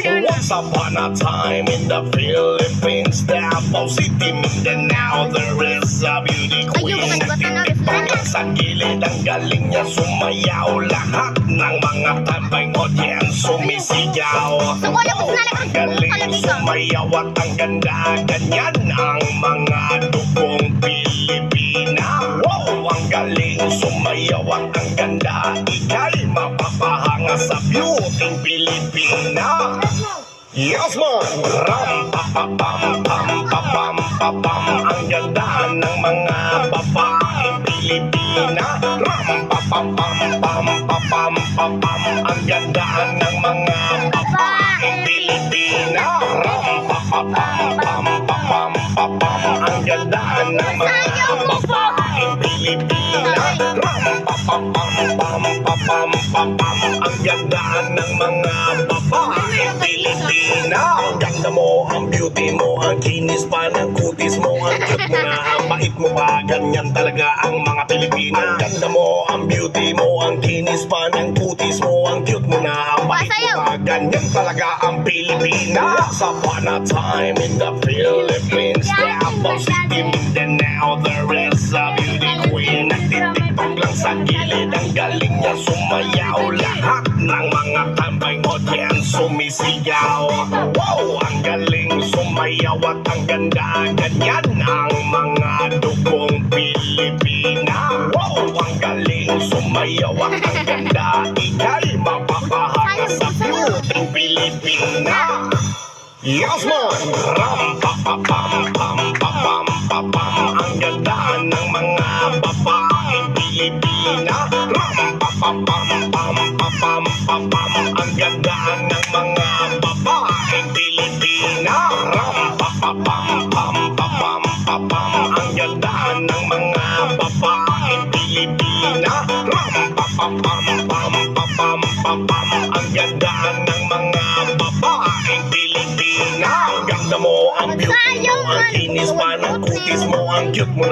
Once upon a time in the Philippines, Davao City, Mindanao, there is a beauty queen. Nagtitipang sa gilid, ang galing niya sumayaw. Lahat ng mga tambay audience sumisigaw. Ang galing sumayaw at ang ganda, ganyan ang mga dugong Pilipina. Wow, ang galing sumayaw at ang ganda, ika'y mapapahanga sa beauty Pilipina. Yes, man! Ram, pa, pa, pam, pam, pa, pam, pa, pam. Ang ganda ng mga babaeng Pilipina. Ram, pa, pa, pam, pam, pa, pam, pa, pam. Ang ganda ng mga babaeng Pilipina. Ram, pa, pa, pam, pam, pa, pam, pa, pam. Ang ganda ng mga babaeng Pilipina. Ram, pa, pa, pam, pam, pa, pam, pa, pam. Ang ganda ng mga babaeng Pilipina. Ang ganda mo, ang beauty mo, ang kinis pa ng kutis mo, ang cute mo na, ang bait mo pa, ganyan talaga ang mga Pilipina. Ang ganda mo, ang beauty mo, ang kinis pa ng kutis mo, ang cute mo na, ang bait mo pa, ganyan talaga ang Pilipina. Once upon a time in the Philippines, Davao City, Mindanao, there is a beauty queen. Nagtitipag lang sa gilid, ang galing niya sumayaw. Lahat ng mga tambay audience sumisigaw. Wow, ang galing sumayaw at ang ganda, ganyan ang mga dugong Pilipina. Wow, ang galing sumayaw at ang ganda, ika'y mapapahanga sa beauty Pilipina. Yes, man! Ram, pa, pa, pam, pam, pa, pam, pa, pam. Ang ganda ng mga babaeng Pilipina. Ram, pa, pa, pam, pam, pa, pam, pa, pam. Ang ganda ng mga babaeng Pilipina. Ram, pa, pa, pam, pam, pa, pam, pa, pam. Ang ganda ng mga babaeng Pilipina. Ram, pa, pa, pam, pam, pa, pam, pa, pam. Ang ganda ng mga babaeng Pilipina. Ang ganda mo, ang beauty mo, ang kinis pa ng kutis mo, ang cute mo na.